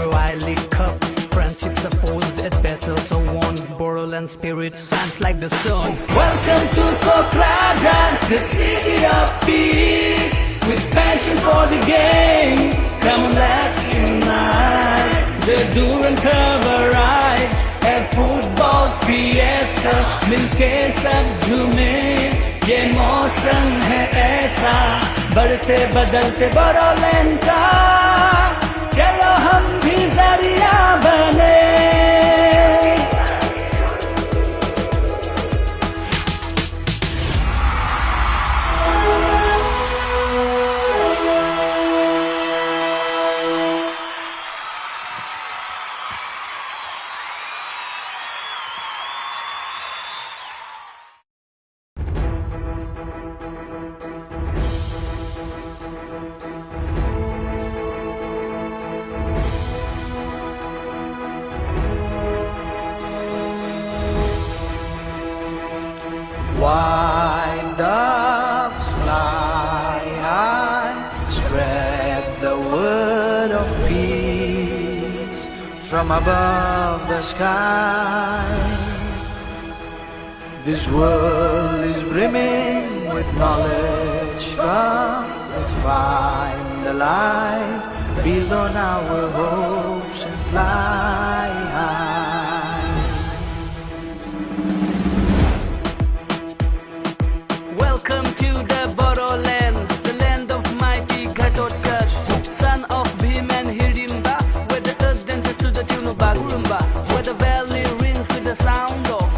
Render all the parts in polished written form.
hero, I lead cup. Friendships are forged at battle, so on. Borderland spirit shines like the sun. Welcome to Kokrajhar, the city of peace. With passion for the game, come on, let's unite. The Duran cover rides, a football fiesta. मिलके सब झूमे, ये मौसम है ऐसा. बढ़ते बदलते बोडोलैंड का, चलो हम भी जरिया बने. White doves fly high, spread the word of peace from above the sky. This world is brimming with knowledge. Come, let's find the light, build on our hopes and fly high. Welcome to the Bodoland, the land of mighty Kokrajhar, son of Bhim and Hirimba, where the earth dances to the tune of Bagurumba, where the valley rings with the sound of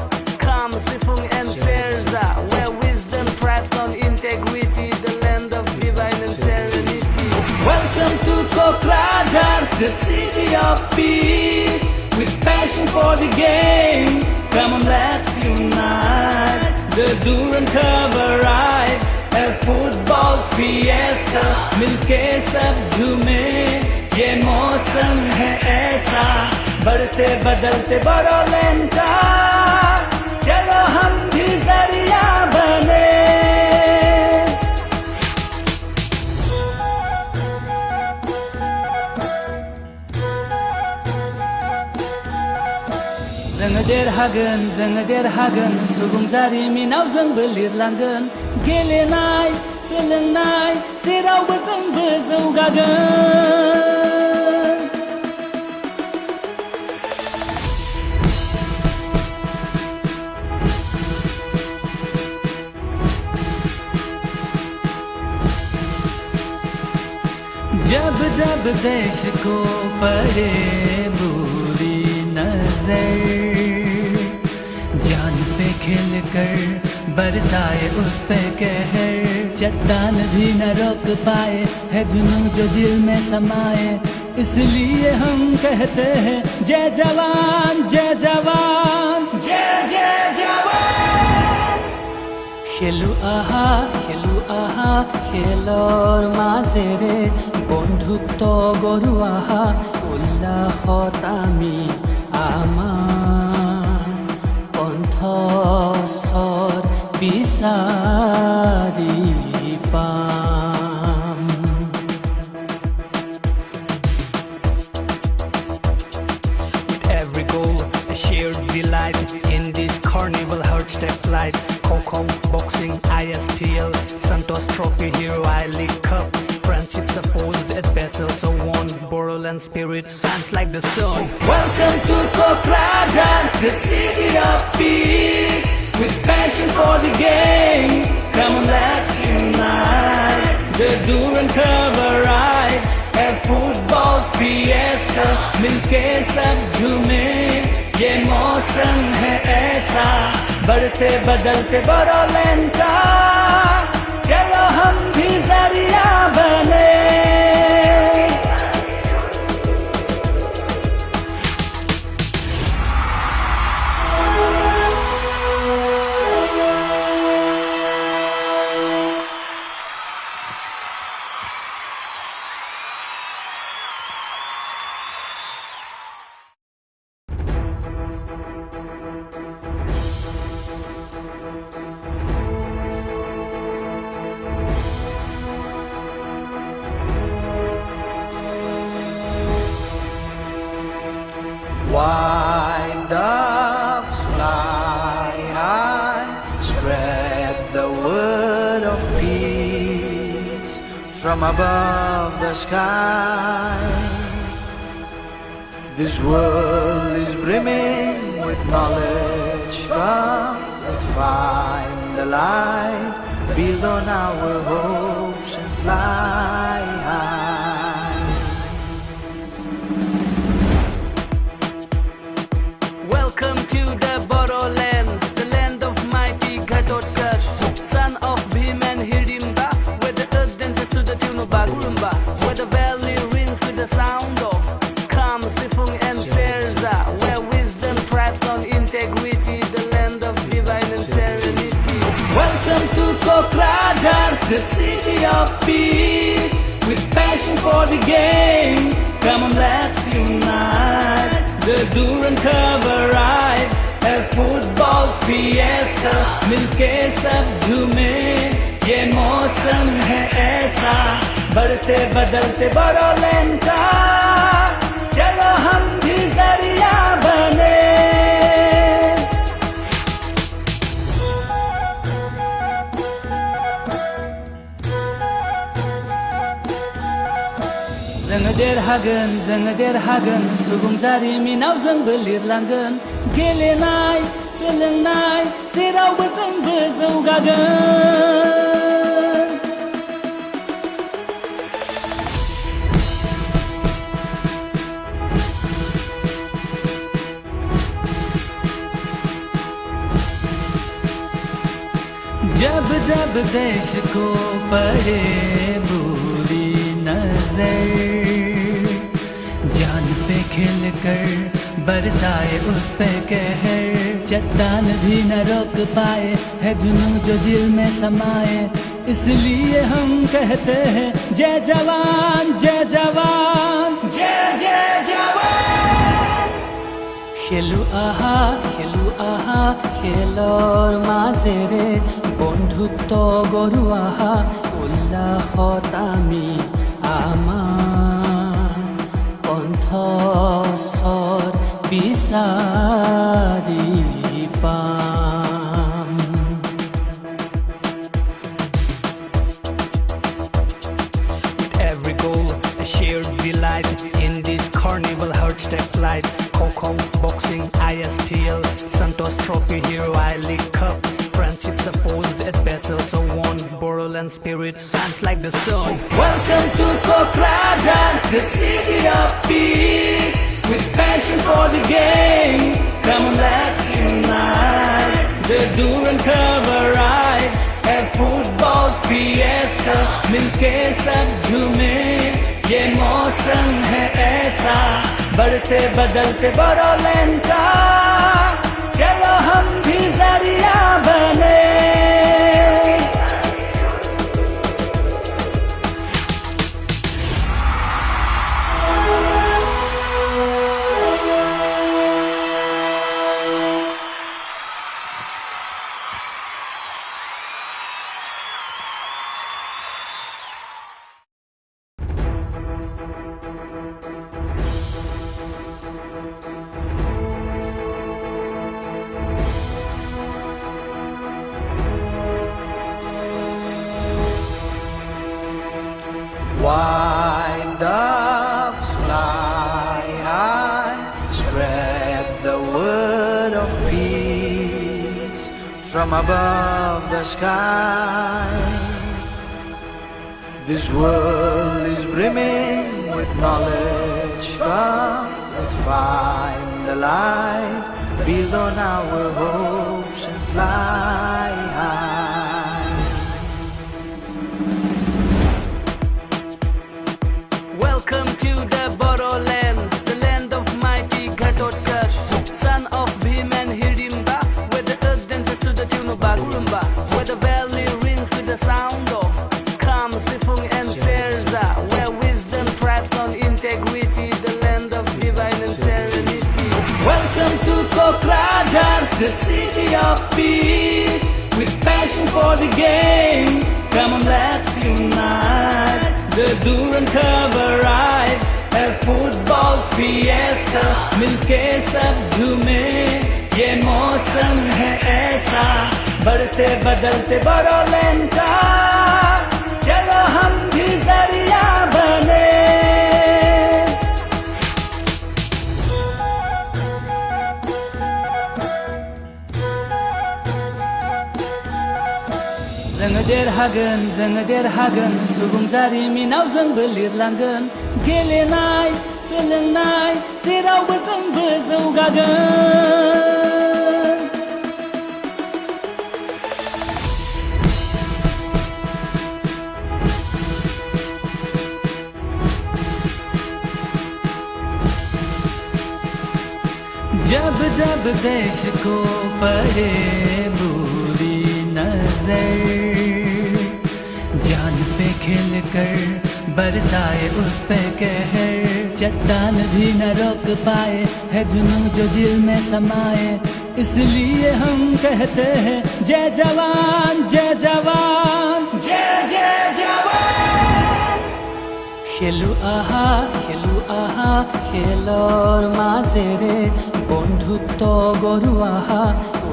Kam, Sifung and Serza, where wisdom thrives on integrity, the land of divine and serenity. Welcome to Kokrajhar, the city of peace. With passion for the game, come on, let's unite. The Duran cover rides, a football fiesta. मिलके सब झूमे, ये मौसम है ऐसा. बढ़ते बदलते बोडोलैंड का, चलो हम भी जरिया बने. जोङो देरहागोन सुबुं जारिमिनाव जोंबो लिरलांगोन. गेलेनाय सोलोंनाय जेरावबो जोंबो जौगागोन. जब जब देश को पड़े बुरी नजर, जान पे खेल कर बरसाए उस पे कहर. चट्टान भी न रोक पाए है जुनून जो दिल में समाए. इसलिए हम कहते हैं जय जवान जय जवान जय जय जवान. খেলু আহা খেলৰ মাজেৰে বন্ধুত্ব গঢ়ো আহা. উল্লাসত আমি আমাৰ কণ্ঠস্বৰ বিচাৰি পাম. With every goal, a shared delight in this carnival heart step flight. Coco, boxing, ISPL, Santos Trophy, Hero, I League Cup. Friendships are forged at battle, so on. Borderland spirit shines like the sun. Welcome to Kokrajhar, the city of peace. With passion for the game, come on, let's unite. The Duran cover rides, a football fiesta. मिलके सब झूमे, ये मौसम है ऐसा. बढ़ते बदलते बोडोलैंड का, चलो हम भी जरिया बने. White doves fly high, spread the word of peace from above the sky. This world is brimming with knowledge. Come, let's find the light, build on our hopes and fly high. Welcome to the Bodoland, the land of mighty Kokrajhar, son of Bhim and Hirimba, where the earth dances to the tune of Bagurumba, where the valley rings with the sound of Kam, Sifung and Serza, where wisdom thrives on integrity, the land of divine and serenity. Welcome to Kokrajhar, the city of peace, with passion for the game. Come on, let's unite. The Duran cover rides, a football fiesta, मिलके सब झूमे, ये मौसम है ऐसा, बढ़ते बदलते बोडोलैंड का, चलो हम भी जरिया बने. जोङो देरहागोन सुबुं जारिमिनाव जोंबो लिरलांगोन गेलेनाय सोलोंनाय जेरावबो जोंबो जौगागोन. जब जब देश को पड़े बुरी नजर, जान पे खिल कर बरसाए उस पे कहर, चट्टान भी न रोक पाए है जुनून जो दिल में समाए, इसलिए हम कहते हैं जय जवान जय जवान जय जय जवान. খেলু আহা খেলৰ মাজেৰে বন্ধুত্ব গঢ়ো আহা, উল্লাসত আমি আমাৰ কণ্ঠস্বৰ বিচাৰি পাম. With every goal, a shared delight in this carnival heart step flight. Coco, boxing, ISPL, Santos Trophy, Hero I League Cup. Friendships are forged at battle, so won. Bodoland spirit shines like the sun. Welcome to Kokrajhar, the city of peace, with passion for the game. Come on, let's unite. The Duran cover rides, a football fiesta, मिलके सब झूमे, ये मौसम है ऐसा, बढ़ते बदलते बोडोलैंड का, चलो हम भी जरिया बने. White doves fly high, spread the word of peace from above the sky. This world is brimming with knowledge. Come, let's find the light, build on our hopes and fly high. Welcome to the Bodoland, the land of mighty Kokrajhar, son of Bhim and Hirimba, where the earth dances to the tune of Bagurumba, where the valley rings with the sound of Kam, Sifung and Serza, where wisdom thrives on integrity, the land of divine and serenity. Welcome to Kokrajhar, the city of peace, with passion for the game. Come on, let's unite. The Duran cover rides, a football fiesta, fiesta मिलके सब झूमे ये मौसम है ऐसा बढ़ते बदलते बोडोलैंड का चलो हम भी जरिया बने जोङो देरहागोन सुबुं जारिमिनाव जोंबो लिरलांगोन गेलेनाय सोलोंनाय जेरावबो जोंबो जौगागोन जब जब देश को पड़े बुरी नजर जान पे खेल कर बरसाए उस पे कहर चट्टान भी न रोक पाए है जुनून जो दिल में समाए इसलिए हम कहते हैं जय जवान जय जवान जय जय जवान খেলু আহা খেলৰ মাজেৰে বন্ধুত্ব গঢ়ো আহা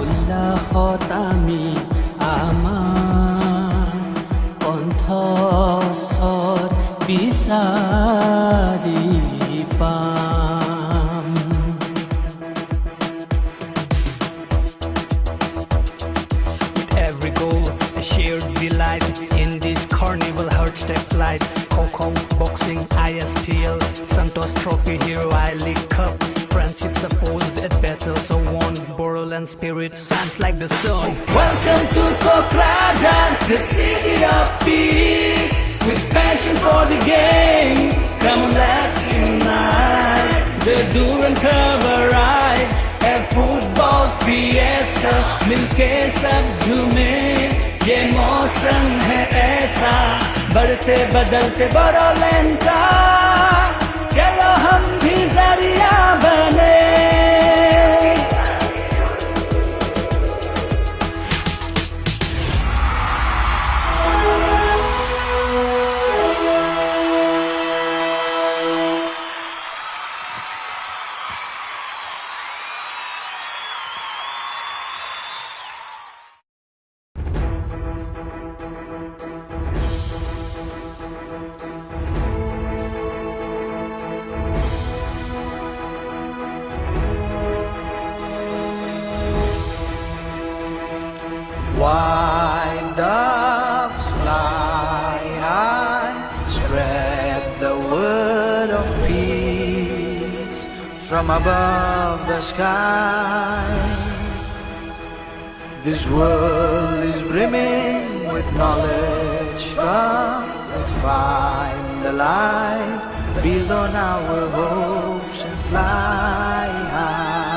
উল্লাসত আমি আমাৰ কণ্ঠস্বৰ বিচাৰি পাম With every goal, a shared delight in this carnival heart step flight. Kokrajhar, boxing, ISPL, Santos Trophy, Hero I League Cup. Friendships are forged at battle, so on. Bodoland spirit shines like the sun. Welcome to Kokrajhar, the city of peace. With passion for the game, come on let's unite. The Duran cover rides, a football fiesta. मिलके सब झूमे ये मौसम है ऐसा बढ़ते बदलते बोडोलैंड का चलो हम भी जरिया बने White doves fly high, spread the word of peace from above the sky. This world is brimming with knowledge. Come, let's find the light, build on our hopes and fly high.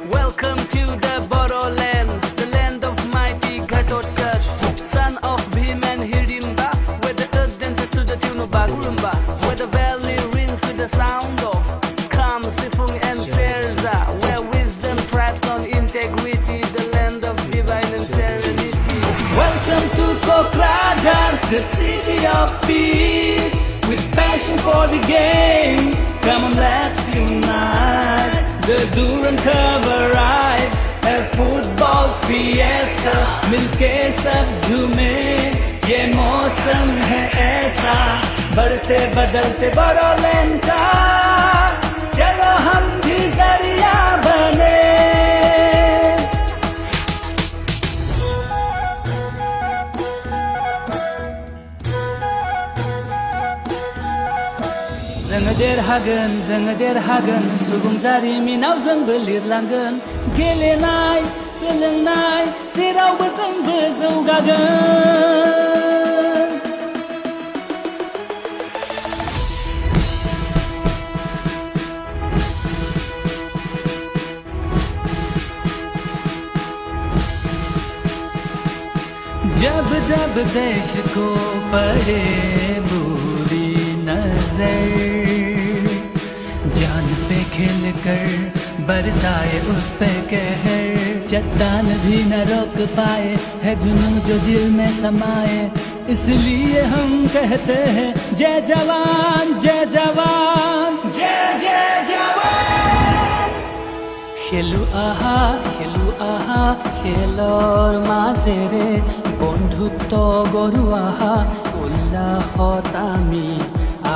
Welcome to the Bodoland, the land of mighty Kokrajhar, son of Bhim and Hirimba, where the earth dances to the tune of Bagurumba, where the valley rings with the sound of Kam, Sifung and Serza, where wisdom thrives on integrity, the land of divine and serenity. Welcome to Kokrajhar, the city of peace, with passion for the game, come on let's unite. The Duran cover rides, a football fiesta मिलके सब झूमे ये मौसम है ऐसा बढ़ते बदलते बोडोलैंड का चलो हम भी जरिया बने जोङो देरहागोन सुबुं जारिमिनाव जोंबो लिरलांगोन गेलेनाय सोलोंनाय जेरावबो जोंबो जौगागोन जब जब देश को पड़े बुरी नजर जान पे खेल कर बरसाए उस पे कहर चट्टान भी न रोक पाए है जुनून जो दिल में समाए इसलिए हम कहते हैं जय जवान जय जवान जय जय जवान। খেলু আহা খেলৰ মাজেৰে বন্ধুত্ব গঢ়ো আহা উল্লাসত আমি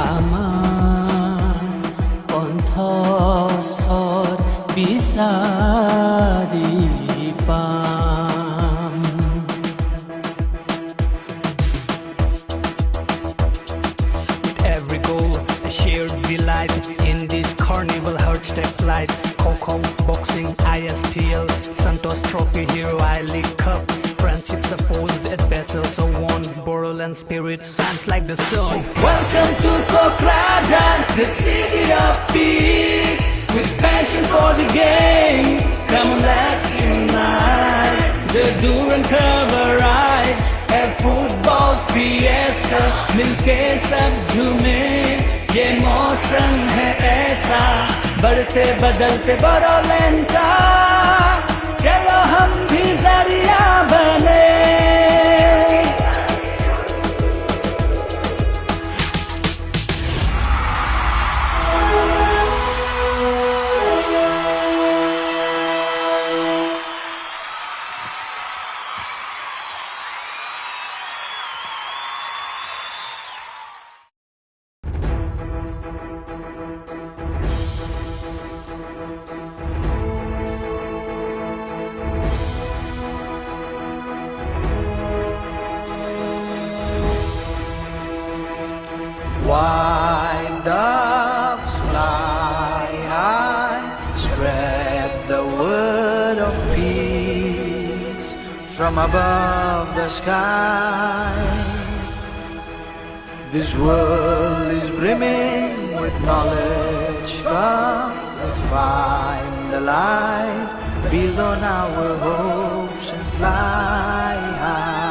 আমাৰ কণ্ঠস্বৰ বিচাৰি পাম। Every goal, a shared delight in this carnival heart step flight. Coco, boxing, ISPL, Santos Trophy, Hero I League Cup. Friendships are forged at battle, so on. Borderland spirit shines like the sun. Welcome to Kokrajhar, the city of peace. With passion for the game, come on, let's unite. The Duran cover rides, a football fiesta. मिलके सब झूमे, ये मौसम है ऐसा. बढ़ते बदलते बोडोलैंड का, चलो हम भी जरिया बने. White doves fly high, spread the word of peace from above the sky. This world is brimming with knowledge. Come, let's find the light, build on our hopes and fly high.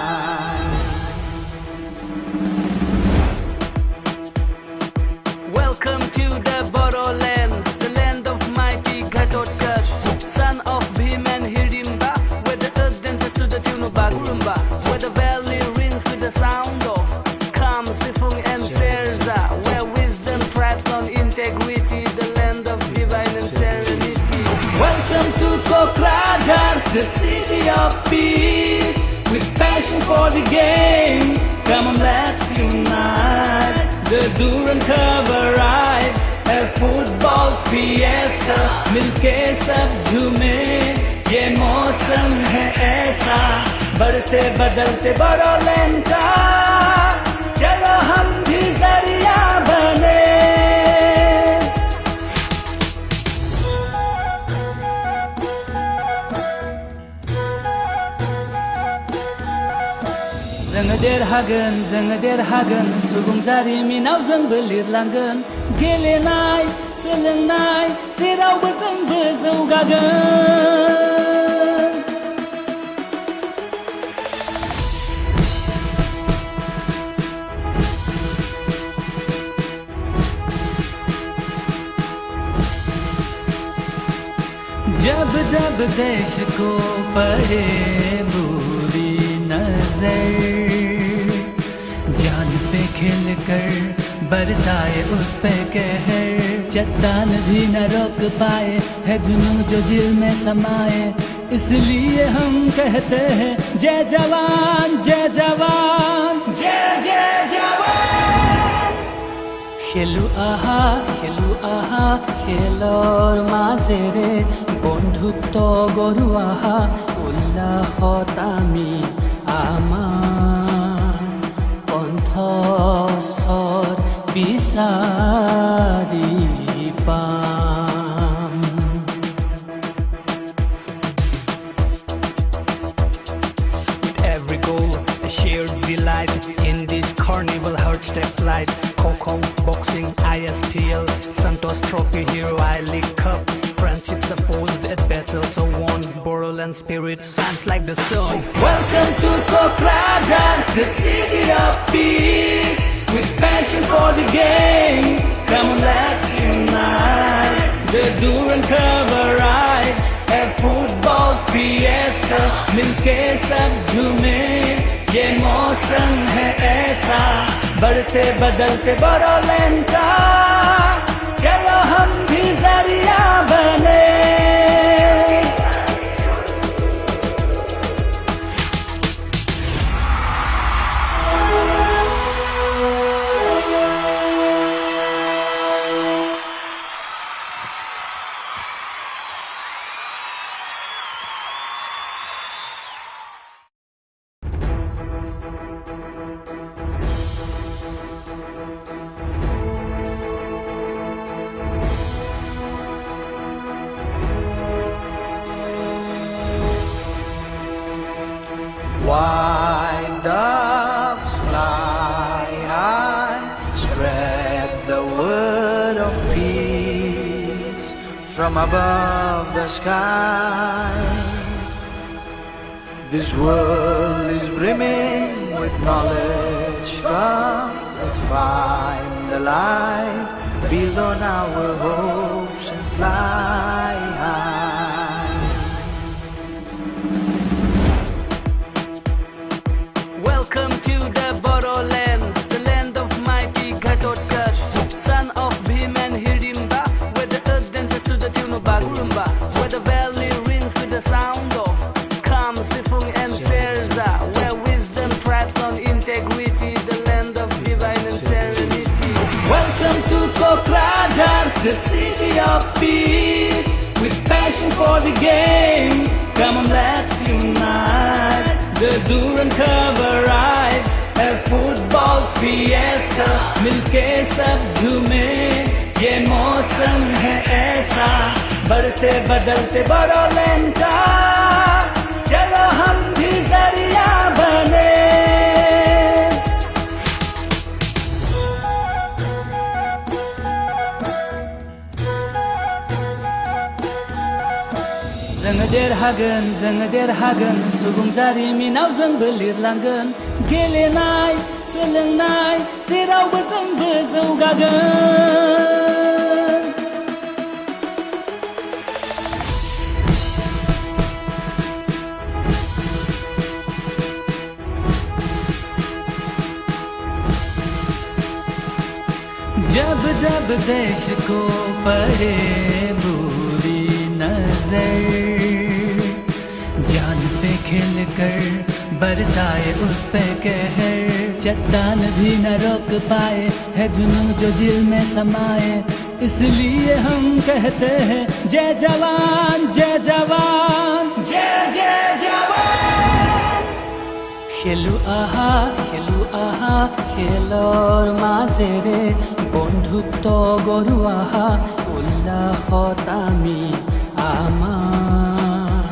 Welcome to the Bodoland, the land of mighty Kokrajhar, son of Bhim and Hirimba, where the earth dances to the tune of Bagurumba, where the valley rings with the sound of Kam, Sifung and Serza, where wisdom thrives on integrity, the land of divine and serenity. Welcome to Kokrajhar, the city of peace, with passion for the game. Come on, let's unite. The Duran cover rides, a football fiesta. मिलके सब झूमे, ये मौसम है ऐसा. बढ़ते बदलते बोडोलैंड का, चलो हम भी जरिया बने. जोङो देरहागोन सुबुं जारिमिनाव जोंबो लिरलांगोन. गेलेनाय सोलोंनाय जेरावबो जोंबो जौगागोन. जब जब देश को पड़े बुरी नजर, जान पे खेल कर बरसाए उस पे कहर. चट्टान भी न रोक पाए है जुनून जो दिल में समाए, इसलिए हम कहते हैं जय जवान जय जवान जय जय जवान. খেলু আহা খেলৰ মাজেৰে বন্ধুত্ব গঢ়ো আহা উল্লাসত আমি আমাৰ কণ্ঠস্বৰ বিচাৰি পাম. Every goal, a shared delight in this carnival heart step flight. Coco, boxing, ISPL, Santos Trophy, Hero I League Cup. Friendships are forged at battle, so on. Borderland spirit shines like the sun. Welcome to Kokrajhar, the city of peace. With passion for the game, come on, let's unite. The Duran cover rides, a football fiesta. मिलके सब झूमे, ये मौसम है ऐसा, बढ़ते बदलते बोडोलैंड का, चलो हम भी जरिया बने। White doves fly high, spread the word of peace from above the sky. This world is brimming with knowledge. Come, let's find the light, build on our hopes and fly high. Welcome to the Bodoland, the land of mighty Kokrajhar, son of Bhim and Hirimba, where the earth dances to the tune of Bagurumba, where the valley rings with the sound of Kam, Sifung and Serza, where wisdom thrives on integrity, the land of divine and serenity. Welcome to Kokrajhar, the city of peace, with passion for the game. Come on, let's unite. The Duran cover rides, a football fiesta, मिलके सब झूमे, ये मौसम है ऐसा, बढ़ते बदलते बोडोलैंड का, चलो हम भी जरिया बने। जोङो देरहागोन सुबुं जारिमिनाव जोंबो लिरलांगोन गेलेनाय सोलोंनाय जेरावबो जोंबो जौगागोन जब जब देश को पड़े बुरी नजर जान पे खेल कर बरसाए उस पे कहर चट्टान भी न रोक पाए है जुनून जो दिल में समाए इसलिए हम कहते हैं जय जवान जय जवान जय जय जवान খেলু আহা খেলৰ মাজেৰে বন্ধুত্ব গঢ়ো আহা উল্লাসত আমি আমাৰ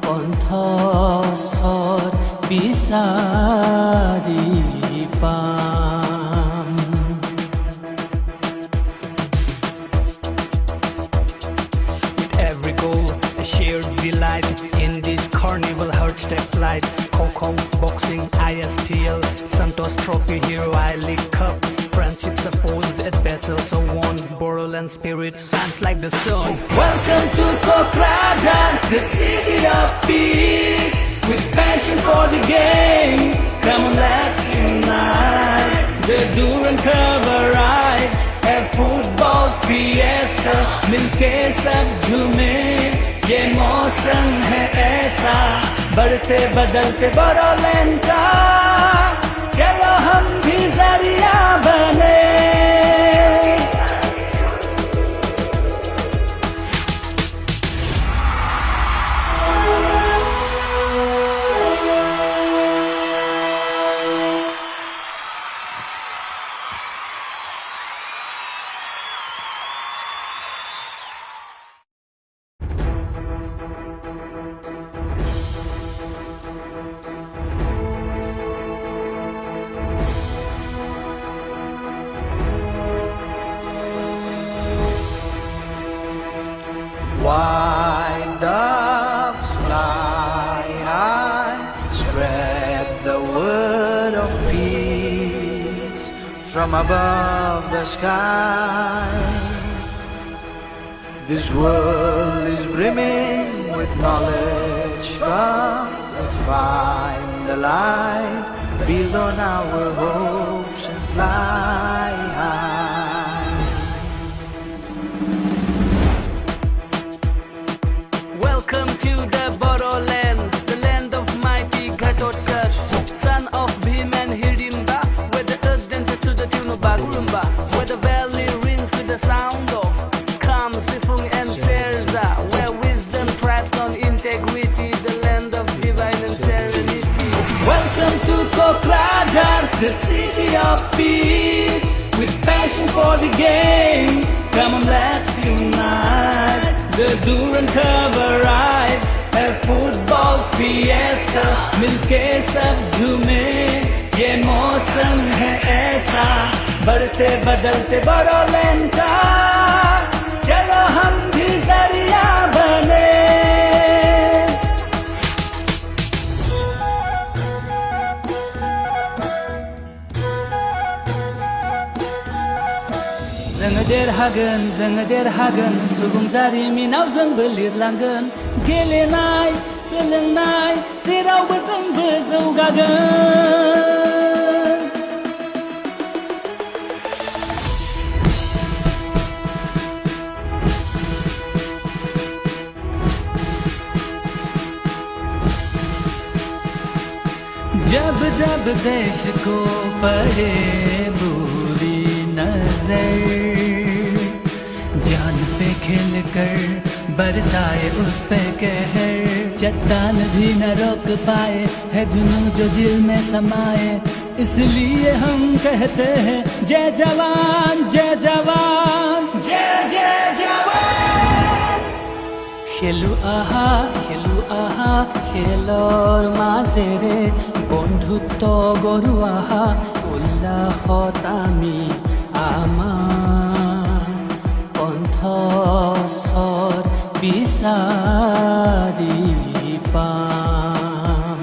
কণ্ঠস্বৰ বিচাৰি পাম With every goal, a shared delight in this carnival heart step flight. Coco, boxing, ISPL, Santos Trophy, Hero I League Cup. Friendships are forged at battle, so on. Bodoland spirit shines like the sun. Welcome to Kokrajhar, the city of peace, with passion for the game. Come on, let's unite. The Duran cover rides, a football fiesta, मिलके सब झूमे, ये मौसम है ऐसा, बढ़ते बदलते बोडोलैंड का, चलो हम भी जरिया बने। White doves fly high, spread the word of peace from above the sky. This world is brimming with knowledge. Come, let's find the light, build on our hopes and fly high. Welcome to the Bodoland, the land of mighty Kokrajhar, son of Bhim and Hirimba, where the earth dances to the tune of Bagurumba, where the valley rings with the sound of Kam, Sifung and Serza, where wisdom thrives on integrity, the land of divine and serenity. Welcome to Kokrajhar, the city of peace, with passion for the game. Come on, let's unite. The Duran cover rides, a football fiesta, मिलके सब झूमे, ये मौसम है ऐसा, बढ़ते बदलते बोडोलैंड का, चलो हम भी जरिया बने. जोङो देरहागोन सुबुं जारिमिनाव जोंबो लिरलांगोन गेलेनाय सोलोंनाय जेरावबो जोंबो जौगागोन. जब जब देश को पड़े बुरी नजर, जान पे खेल कर बरसाए उस पे कहर, चट्टान भी न रोक पाए है जुनून जो दिल में समाए, इसलिए हम कहते हैं जय जवान जय जवान जय जय जवान. খেলু আহা খেলৰ মাজেৰে বন্ধুত্ব গঢ়ো আহা, উল্লাসত আমি আমাৰ কণ্ঠস্বৰ বিচাৰি পাম.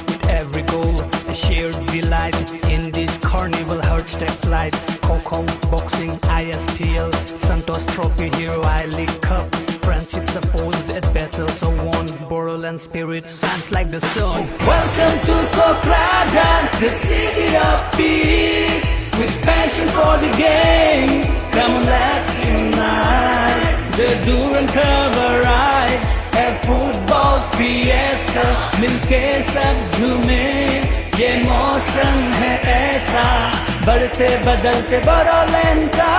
With every goal, a shared delight in this carnival hearts take flight. Coco, boxing, ISPL, Santos Trophy, Hero I League Cup. Friendships are forged at battles are won. Bodoland spirit shines like the sun. Welcome to Kokrajhar, the city of peace, with passion for the game. Come on, let's unite. The Duran cover rides, a football fiesta, मिलके सब झूमे, ये मौसम है ऐसा, बढ़ते बदलते बोडोलैंड का,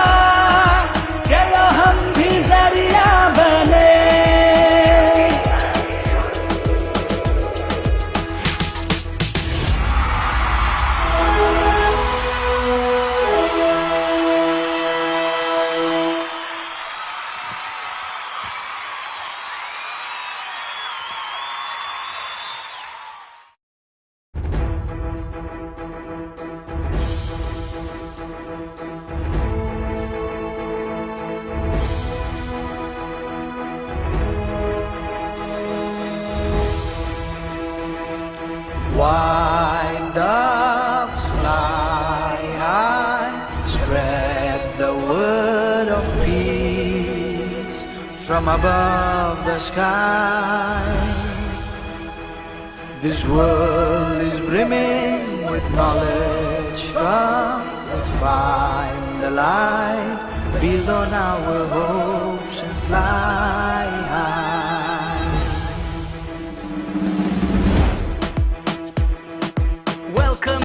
चलो हम भी जरिया बने. White doves fly high, spread the word of peace from above the sky. This world is brimming with knowledge. Come, let's find the light, build on our hope